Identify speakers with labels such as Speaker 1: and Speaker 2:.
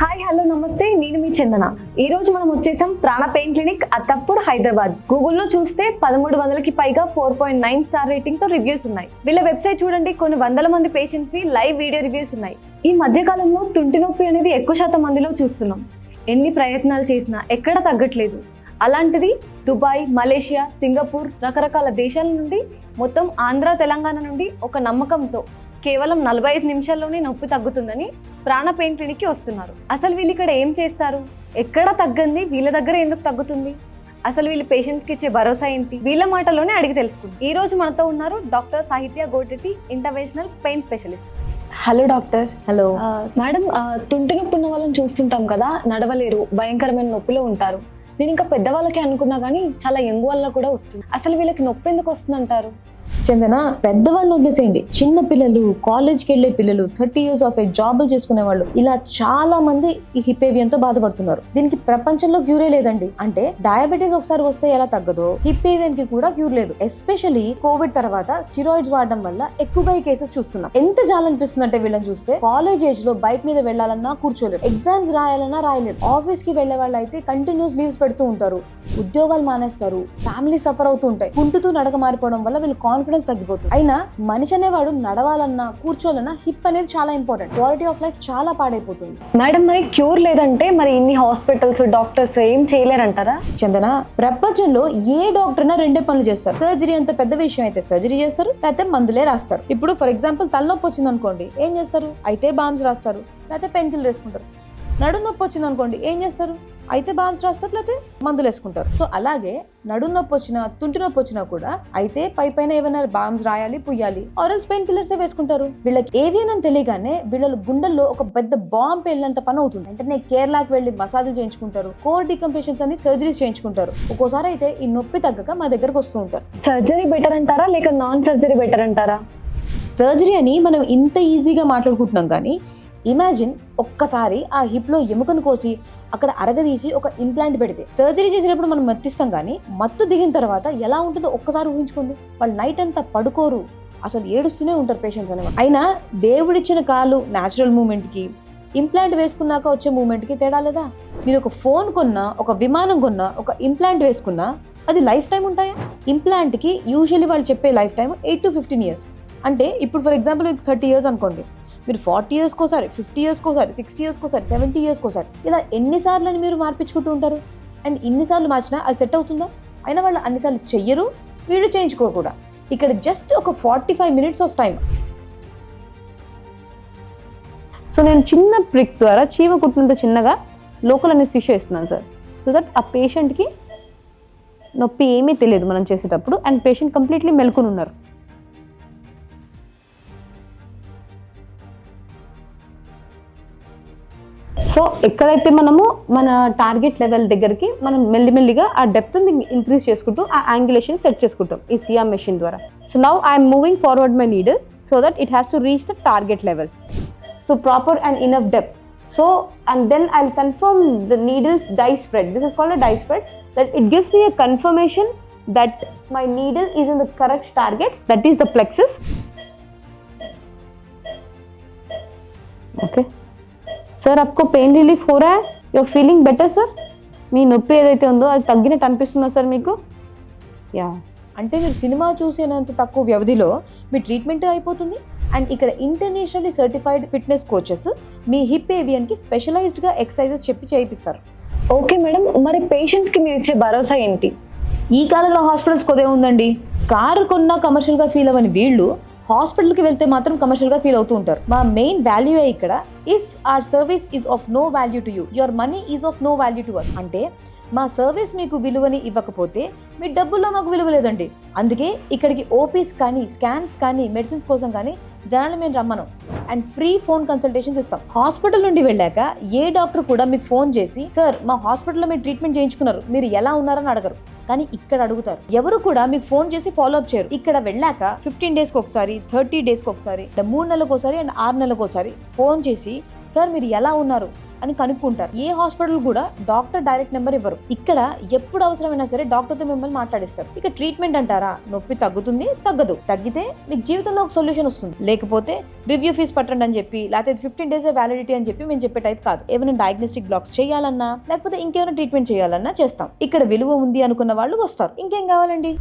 Speaker 1: Hi hello నమస్తే, నేను మీ చందన. ఈ రోజు మనం వచ్చేసాం ప్రాణ పెయిన్ క్లినిక్ అత్తప్పుడు హైదరాబాద్. గూగుల్లో చూస్తే 1300కి పైగా 4.9 స్టార్ రేటింగ్ తో రివ్యూస్ ఉన్నాయి. వీళ్ళ వెబ్సైట్ చూడండి, కొన్ని వందల మంది పేషెంట్స్ వి లైవ్ వీడియో రివ్యూస్ ఉన్నాయి. ఈ మధ్య కాలంలో తుంటి నొప్పి అనేది ఎక్కువ శాతం మందిలో చూస్తున్నాం. ఎన్ని ప్రయత్నాలు చేసినా ఎక్కడ తగ్గట్లేదు. అలాంటిది దుబాయ్, మలేషియా, సింగపూర్ రకరకాల దేశాల నుండి మొత్తం ఆంధ్ర, తెలంగాణ నుండి ఒక నమ్మకంతో కేవలం 45 నిమిషాల్లోనే నొప్పి తగ్గుతుందని ప్రాణ పెయిన్ క్లినిక్కి వస్తున్నారు. అసలు వీళ్ళు ఇక్కడ ఏం చేస్తారు, ఎక్కడ తగ్గంది వీళ్ళ దగ్గర ఎందుకు తగ్గుతుంది, అసలు వీళ్ళు పేషెంట్స్కి ఇచ్చే భరోసా ఏంటి, వీళ్ళ మాటల్లోనే అడిగి తెలుసుకుందాం. ఈ రోజు మనతో ఉన్నారు doctor Sahitya Gotetti, interventional pain specialist. Hello doctor.
Speaker 2: Hello
Speaker 1: madam, తుంటి నొప్పి ఉన్న వాళ్ళని చూస్తుంటాం కదా, నడవలేరు, భయంకరమైన నొప్పిలో ఉంటారు. నేను ఇంకా పెద్దవాళ్ళకి అనుకున్నా కానీ చాలా యంగ్ వాళ్ళ కూడా వస్తుంది. అసలు వీళ్ళకి నొప్పి ఎందుకు వస్తుంది అంటారు?
Speaker 2: చందన, పెద్దవాళ్ళని వదిలేసేయండి, చిన్న పిల్లలు, కాలేజ్కి వెళ్ళే పిల్లలు, 30 years ఆఫ్ ఏజ్, జాబులు చేసుకునే వాళ్ళు, ఇలా చాలా మంది ఈ హిప్పేవియన్ తో బాధపడుతున్నారు. దీనికి ప్రపంచంలో క్యూరే లేదండి. అంటే డయాబెటీస్ ఒకసారి వస్తే ఎలా తగ్గదో, హిప్పేవియన్ కి కూడా క్యూర్ లేదు. ఎస్పెషల్లీ కోవిడ్ తర్వాత స్టిరాయిడ్స్ వాడడం వల్ల ఎక్కువగా ఈ కేసెస్ చూస్తున్నాం. ఎంత జాలనిపిస్తుంది అంటే వీళ్ళని చూస్తే, కాలేజ్ ఏజ్ లో బైక్ మీద వెళ్ళాలన్నా కూర్చోలేరు, ఎగ్జామ్స్ రాయాలన్నా రాయలేరు, ఆఫీస్ కి వెళ్లే వాళ్ళు అయితే కంటిన్యూస్ లీవ్స్ పెడుతూ ఉంటారు, ఉద్యోగాలు మానేస్తారు, ఫ్యామిలీ సఫర్ అవుతూ ఉంటాయి. కుంటుతూ నడక మారిపోవడం వల్ల వీళ్ళు కాన్ఫిడెన్స్ తగ్గిపోతుంది. అయినా మనిషి అనేవాడు నడవాలన్నా కూర్చోవాలన్నా హిప్ అనేది చాలా ఇంపార్టెంట్. క్వాలిటీ ఆఫ్ లైఫ్ చాలా పాడైపోతుంది.
Speaker 1: మేడం, మరి క్యూర్ లేదంటే మరి ఇన్ని హాస్పిటల్స్, డాక్టర్స్ ఏం చేయలేరంటారా?
Speaker 2: చందన, ప్రపంచంలో ఏ డాక్టర్ అయినా రెండే పనులు చేస్తారు. సర్జరీ అంత పెద్ద విషయం అయితే సర్జరీ చేస్తారు, లేకపోతే మందులే రాస్తారు. ఇప్పుడు ఫర్ ఎగ్జాంపుల్ తలనొప్పి వచ్చింది అనుకోండి, ఏం చేస్తారు? అయితే బామ్స్ రాస్తారు, లేకపోతే పెయిన్ కిల్లర్ వేసుకుంటారు. నడుము నొప్పి వచ్చింది అనుకోండి, ఏం చేస్తారు? అయితే బామ్స్ రాస్తారు, లేకపోతే మందులు వేసుకుంటారు. సో అలాగే నడుము నొప్పి వచ్చినా, తుంటి నొప్పి వచ్చినా కూడా అయితే పైన ఏమైనా బామ్స్ రాయాలి, పుయ్యాలి, ఆరల్స్ పెయిన్ కిల్లర్స్ వేసుకుంటారు. వీళ్ళకి ఏవియన్ అని తెలియగానే వీళ్ళ గుండెల్లో ఒక పెద్ద బాంబ్ వెళ్ళినంత పని అవుతుంది. అంటే కేరళకి వెళ్ళి మసాజులు చేయించుకుంటారు, కోర్ డికంప్రెషన్స్ అని సర్జరీస్ చేయించుకుంటారు. ఒక్కోసారి అయితే ఈ నొప్పి తగ్గక మా దగ్గరకు వస్తూ ఉంటారు.
Speaker 1: సర్జరీ బెటర్ అంటారా లేక నాన్ సర్జరీ బెటర్ అంటారా?
Speaker 2: సర్జరీ అని మనం ఇంత ఈజీగా మాట్లాడుకుంటున్నాం, కానీ ఇమాజిన్ ఒక్కసారి ఆ హిప్ లో ఎముకను కోసి అక్కడ అరగదీసి ఒక ఇంప్లాంట్ పెడితే, సర్జరీ చేసేటప్పుడు మనం మత్తిస్తాం, కానీ మత్తు దిగిన తర్వాత ఎలా ఉంటుందో ఒక్కసారి ఊహించుకోండి. వాళ్ళు నైట్ అంతా పడుకోరు, అసలు ఏడుస్తూనే ఉంటారు పేషెంట్స్ అనేవాళ్ళు. అయినా దేవుడిచ్చిన కాలు న్యాచురల్ మూమెంట్ కి, ఇంప్లాంట్ వేసుకున్నాక వచ్చే మూమెంట్ కి తేడా లేదా? మీరు ఒక ఫోన్ కొన్నా, ఒక విమానం కొన్నా, ఒక ఇంప్లాంట్ వేసుకున్నా అది లైఫ్ టైం ఉంటాయా? ఇంప్లాంట్ కి యూజువల్లీ వాళ్ళు చెప్పే లైఫ్ టైం 8 to 15 years. అంటే ఇప్పుడు ఫర్ ఎగ్జాంపుల్ మీకు 30 years అనుకోండి, మీరు 40 years కోసారి, 50 years కోసారి, 60 years కోసారి, 70 years కోసారి, ఇలా ఎన్నిసార్లు అని మీరు మార్పించుకుంటూ ఉంటారు? అండ్ ఇన్నిసార్లు మార్చినా అది సెట్ అవుతుందా? అయినా వాళ్ళు అన్నిసార్లు చెయ్యరు, వీళ్ళు చేయించుకోకూడదు. ఇక్కడ జస్ట్ ఒక 45 minutes ఆఫ్ టైం.
Speaker 3: సో నేను చిన్న ప్రిక్ ద్వారా చీమ కుట్టినంత చిన్నగా లోకల్ అనెస్థీషియా ఇస్తున్నాను సార్, సో దట్ ఆ పేషెంట్కి నొప్పి ఏమీ తెలియదు మనం చేసేటప్పుడు, అండ్ పేషెంట్ కంప్లీట్లీ మెలుకుని ఉన్నారు. సో ఎక్కడైతే మనము మన టార్గెట్ లెవెల్ దగ్గరికి మనం మెల్లిమెల్లిగా ఆ డెప్త్ని ఇంక్రీజ్ చేసుకుంటూ ఆ యాంగులేషన్ సెట్ చేసుకుంటాం ఈ సియామ్ మెషిన్ ద్వారా. So now I'm moving forward my needle so that it has to reach the target level. So proper and enough depth. So and then I'll confirm the needle's dye spread. This is called a dye spread. That it gives me a confirmation that my needle is in the correct target. That is the plexus. Okay. Sir, आपको pain relief हो रहा है? You're feeling better, sir? మీ నొప్పి ఏదైతే ఉందో అది తగ్గినట్టు అనిపిస్తుందా సార్ మీకు? యా.
Speaker 2: అంటే మీరు సినిమా చూసేంత తక్కువ వ్యవధిలో మీ ట్రీట్మెంట్ అయిపోతుంది. అండ్ ఇక్కడ ఇంటర్నేషనల్లీ సర్టిఫైడ్ ఫిట్నెస్ కోచెస్ మీ హిప్ ఏవియన్కి స్పెషలైజ్డ్గా ఎక్సర్సైజెస్ చెప్పి చేయిస్తారు.
Speaker 1: ఓకే మేడం, మరి పేషెంట్స్కి మీరు ఇచ్చే భరోసా ఏంటి?
Speaker 2: ఈ కాలంలో హాస్పిటల్స్ కొదే ఉందండి. కారు కొన్నా కమర్షియల్గా ఫీల్ అవ్వని వీళ్ళు హాస్పిటల్కి వెళ్తే మాత్రం కమర్షియల్గా ఫీల్ అవుతూ ఉంటారు. మా మెయిన్ వాల్యూ ఇక్కడ, if our service is of no value to you, your money is of no value to us. అంటే మా సర్వీస్ మీకు విలువని ఇవ్వకపోతే మీ డబ్బుల్లో మాకు విలువ లేదండి. అందుకే ఇక్కడికి ఓపీస్ కానీ, స్కాన్స్ కానీ, మెడిసిన్స్ కోసం కానీ జనాలు మేము రమ్మను. అండ్ ఫ్రీ ఫోన్ కన్సల్టేషన్స్ ఇస్తాం. హాస్పిటల్ నుండి వెళ్ళాక ఏ డాక్టర్ కూడా మీకు ఫోన్ చేసి, సార్ మా హాస్పిటల్లో మీరు ట్రీట్మెంట్ చేయించుకున్నారు, మీరు ఎలా ఉన్నారని అడగరు. కానీ ఇక్కడ అడుగుతారు. ఎవరు కూడా మీకు ఫోన్ చేసి ఫాలో అప్ చేయరు. ఇక్కడ వెళ్ళాక 15 days ఒకసారి, 30 days ఒకసారి, 3 నెలలకు ఒకసారి అండ్ 6 నెలలకు ఒకసారి ఫోన్ చేసి, సార్ మీరు ఎలా ఉన్నారు, అని కనుక్కుంటారు. ఏ హాస్పిటల్ కూడా డాక్టర్ డైరెక్ట్ నెంబర్ ఇవ్వరు. ఇక్కడ ఎప్పుడు అవసరమైనా సరే డాక్టర్తో మిమ్మల్ని మాట్లాడిస్తారు. ఇక ట్రీట్మెంట్ అంటారా, నొప్పి తగ్గుతుంది, తగ్గదు, తగ్గితే మీకు జీవితంలో ఒక సొల్యూషన్ వస్తుంది. లేకపోతే రివ్యూ ఫీజు పట్టండి అని చెప్పి, లేకపోతే 15 days వ్యాలిడిటీ అని చెప్పి మేము చెప్పే టైప్ కాదు. ఏమైనా డయాగ్నోస్టిక్ బ్లాక్స్ చేయాలన్నా లేకపోతే ఇంకేమైనా ట్రీట్మెంట్ చేయాలన్నా చేస్తాం. ఇక్కడ విలువ ఉంది అనుకున్న వాళ్ళు వస్తారు. ఇంకేం కావాలండి?